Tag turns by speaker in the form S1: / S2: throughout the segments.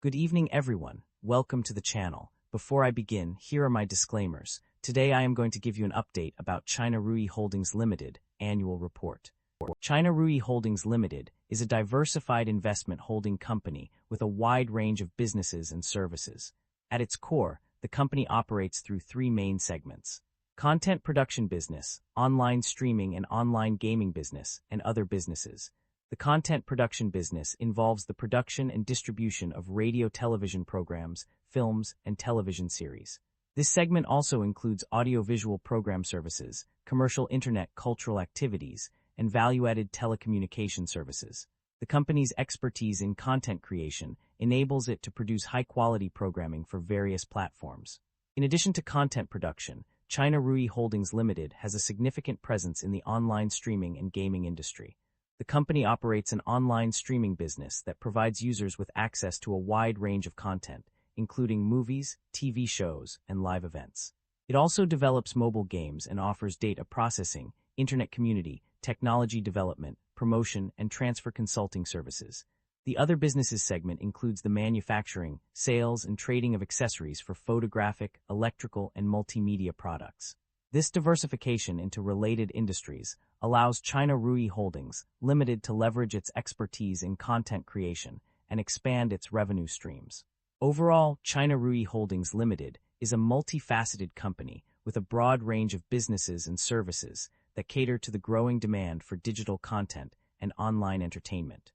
S1: Good evening, everyone. Welcome to the channel. Before I begin, here are my disclaimers. Today I am going to give you an update about China Ruyi Holdings Limited annual report. China Ruyi Holdings Limited is a diversified investment holding company with a wide range of businesses and services. At its core, the company operates through three main segments: content production business, online streaming and online gaming business, and other businesses. The content production business involves the production and distribution of radio-television programs, films, and television series. This segment also includes audiovisual program services, commercial internet cultural activities, and value-added telecommunication services. The company's expertise in content creation enables it to produce high-quality programming for various platforms. In addition to content production, China Ruyi Holdings Limited has a significant presence in the online streaming and gaming industry. The company operates an online streaming business that provides users with access to a wide range of content, including movies, TV shows, and live events. It also develops mobile games and offers data processing, internet community, technology development, promotion, and transfer consulting services. The other businesses segment includes the manufacturing, sales, and trading of accessories for photographic, electrical, and multimedia products. This diversification into related industries allows China Ruyi Holdings Limited to leverage its expertise in content creation and expand its revenue streams. Overall, China Ruyi Holdings Limited is a multifaceted company with a broad range of businesses and services that cater to the growing demand for digital content and online entertainment.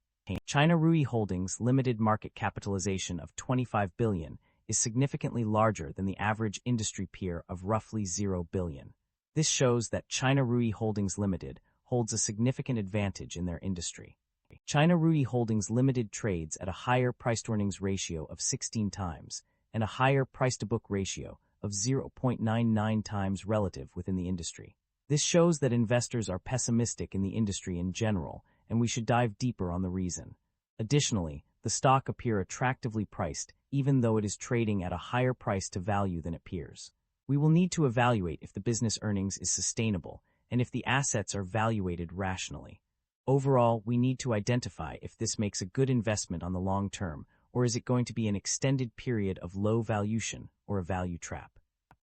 S1: China Ruyi Holdings Limited market capitalization of $25 billion is significantly larger than the average industry peer of roughly $0 billion. This shows that China Ruyi Holdings Limited holds a significant advantage in their industry. China Ruyi Holdings Limited trades at a higher price-to-earnings ratio of 16 times and a higher price-to-book ratio of 0.99 times relative within the industry. This shows that investors are pessimistic in the industry in general, and we should dive deeper on the reason. Additionally, the stock appears attractively priced, even though it is trading at a higher price to value than it appears. We will need to evaluate if the business earnings is sustainable and if the assets are valuated rationally. Overall, we need to identify if this makes a good investment on the long term, or is it going to be an extended period of low valuation or a value trap.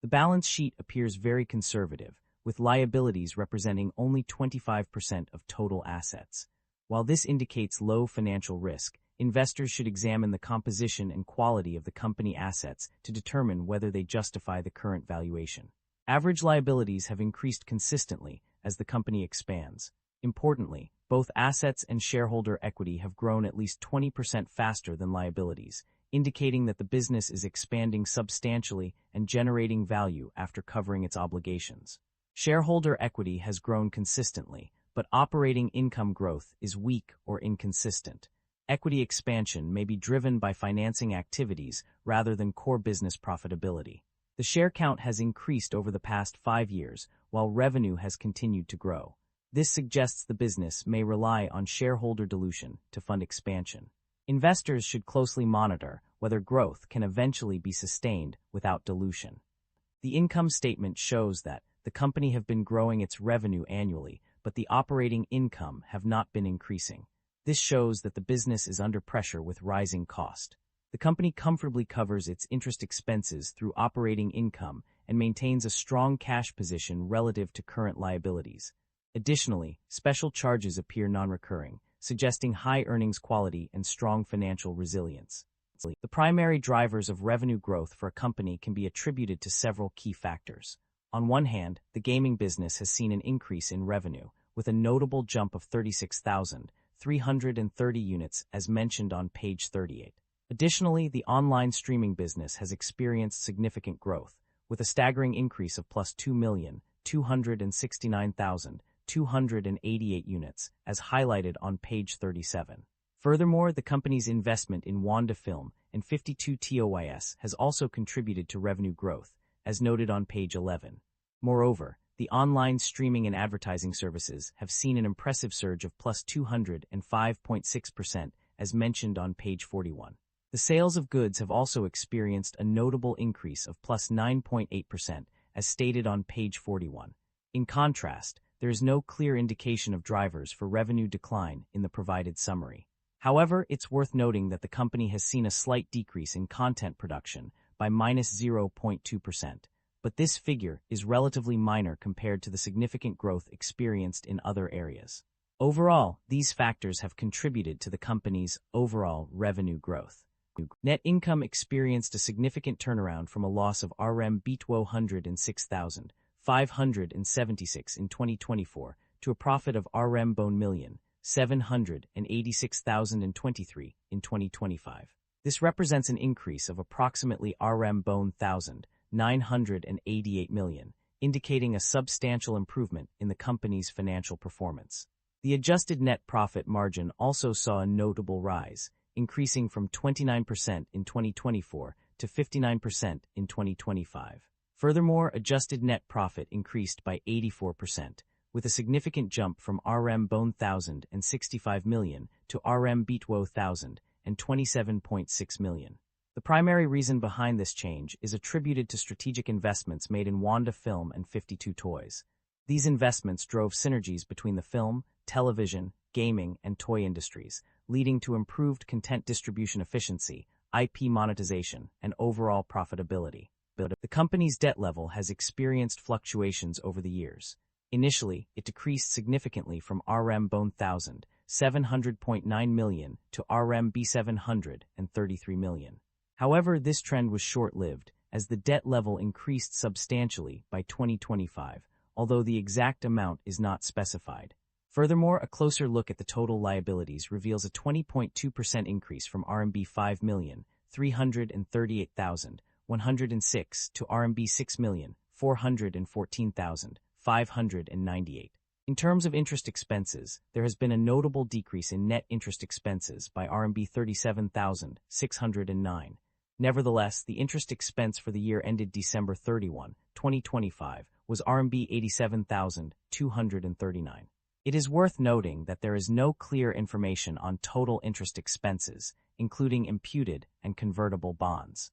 S1: The balance sheet appears very conservative, with liabilities representing only 25% of total assets. While this indicates low financial risk, investors should examine the composition and quality of the company assets to determine whether they justify the current valuation. Average liabilities have increased consistently as the company expands. Importantly, both assets and shareholder equity have grown at least 20% faster than liabilities, indicating that the business is expanding substantially and generating value after covering its obligations. Shareholder equity has grown consistently, but operating income growth is weak or inconsistent. Equity expansion may be driven by financing activities rather than core business profitability. The share count has increased over the past 5 years, while revenue has continued to grow. This suggests the business may rely on shareholder dilution to fund expansion. Investors should closely monitor whether growth can eventually be sustained without dilution. The income statement shows that the company have been growing its revenue annually, but the operating income have not been increasing. This shows that the business is under pressure with rising cost. The company comfortably covers its interest expenses through operating income and maintains a strong cash position relative to current liabilities. Additionally, special charges appear non-recurring, suggesting high earnings quality and strong financial resilience. The primary drivers of revenue growth for a company can be attributed to several key factors. On one hand, the gaming business has seen an increase in revenue, with a notable jump of 36,330 units as mentioned on page 38. Additionally, the online streaming business has experienced significant growth, with a staggering increase of plus 2,269,288 units, as highlighted on page 37. Furthermore, the company's investment in Wanda Film and 52 TOYS has also contributed to revenue growth, as noted on page 11. Moreover, the online streaming and advertising services have seen an impressive surge of plus 205.6%, as mentioned on page 41. The sales of goods have also experienced a notable increase of plus 9.8%, as stated on page 41. In contrast, there is no clear indication of drivers for revenue decline in the provided summary. However, it's worth noting that the company has seen a slight decrease in content production by -0.2%, but this figure is relatively minor compared to the significant growth experienced in other areas. Overall, these factors have contributed to the company's overall revenue growth. Net income experienced a significant turnaround from a loss of RMB 206,576 in 2024 to a profit of RMB 786,023 in 2025. This represents an increase of approximately RMB 1,988 million, indicating a substantial improvement in the company's financial performance. The adjusted net profit margin also saw a notable rise, increasing from 29% in 2024 to 59% in 2025. Furthermore, adjusted net profit increased by 84%, with a significant jump from RMB 1,065 million to RMB 1,027.6 million. The primary reason behind this change is attributed to strategic investments made in Wanda Film and 52 Toys. These investments drove synergies between the film, television, gaming, and toy industries, leading to improved content distribution efficiency, IP monetization, and overall profitability. The company's debt level has experienced fluctuations over the years. Initially, it decreased significantly from RMB 1,700.9 million to RMB 733 million. However, this trend was short-lived, as the debt level increased substantially by 2025, although the exact amount is not specified. Furthermore, a closer look at the total liabilities reveals a 20.2% increase from RMB 5,338,106 to RMB 6,414,598. In terms of interest expenses, there has been a notable decrease in net interest expenses by RMB 37,609. Nevertheless, the interest expense for the year ended December 31, 2025, was RMB 87,239. It is worth noting that there is no clear information on total interest expenses, including imputed and convertible bonds.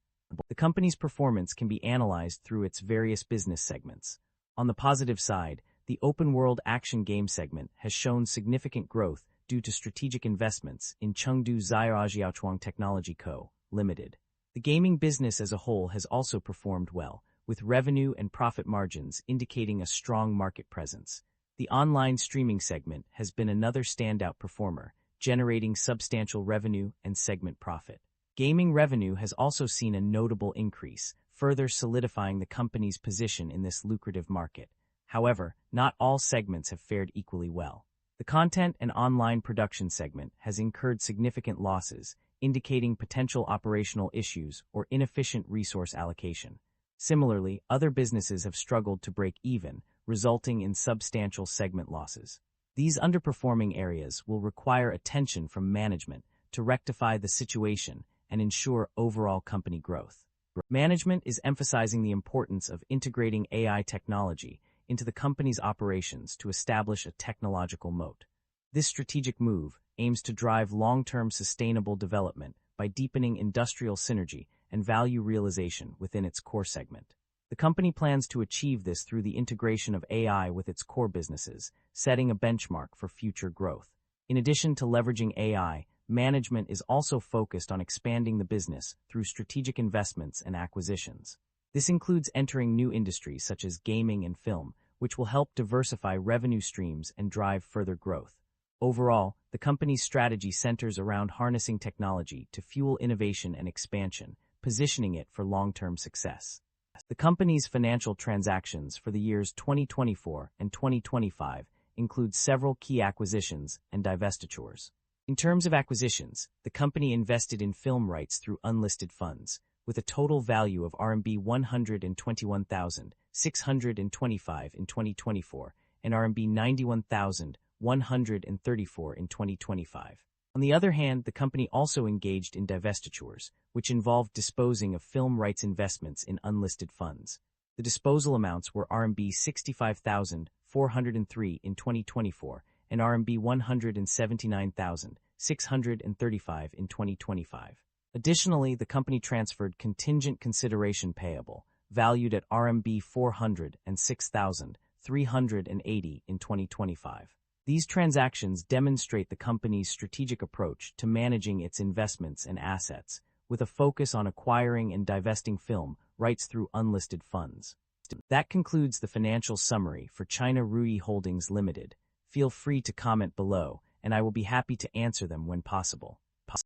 S1: The company's performance can be analyzed through its various business segments. On the positive side, the open-world action game segment has shown significant growth due to strategic investments in Chengdu Xiaojiaochuang Technology Co., Limited. The gaming business as a whole has also performed well, with revenue and profit margins indicating a strong market presence. The online streaming segment has been another standout performer, generating substantial revenue and segment profit. Gaming revenue has also seen a notable increase, further solidifying the company's position in this lucrative market. However, not all segments have fared equally well. The content and online production segment has incurred significant losses, indicating potential operational issues or inefficient resource allocation. Similarly, other businesses have struggled to break even, resulting in substantial segment losses. These underperforming areas will require attention from management to rectify the situation and ensure overall company growth. Management is emphasizing the importance of integrating AI technology into the company's operations to establish a technological moat. This strategic move aims to drive long-term sustainable development by deepening industrial synergy and value realization within its core segment. The company plans to achieve this through the integration of AI with its core businesses, setting a benchmark for future growth. In addition to leveraging AI, management is also focused on expanding the business through strategic investments and acquisitions. This includes entering new industries such as gaming and film, which will help diversify revenue streams and drive further growth. Overall, the company's strategy centers around harnessing technology to fuel innovation and expansion, positioning it for long-term success. The company's financial transactions for the years 2024 and 2025 include several key acquisitions and divestitures. In terms of acquisitions, the company invested in film rights through unlisted funds, with a total value of RMB 121,625 in 2024 and RMB 91,134 in 2025. On the other hand, the company also engaged in divestitures, which involved disposing of film rights investments in unlisted funds. The disposal amounts were RMB 65,403 in 2024 and RMB 179,635 in 2025. Additionally, the company transferred contingent consideration payable, valued at RMB 406,380 in 2025. These transactions demonstrate the company's strategic approach to managing its investments and assets, with a focus on acquiring and divesting film rights through unlisted funds. That concludes the financial summary for China Ruyi Holdings Limited. Feel free to comment below, and I will be happy to answer them when possible.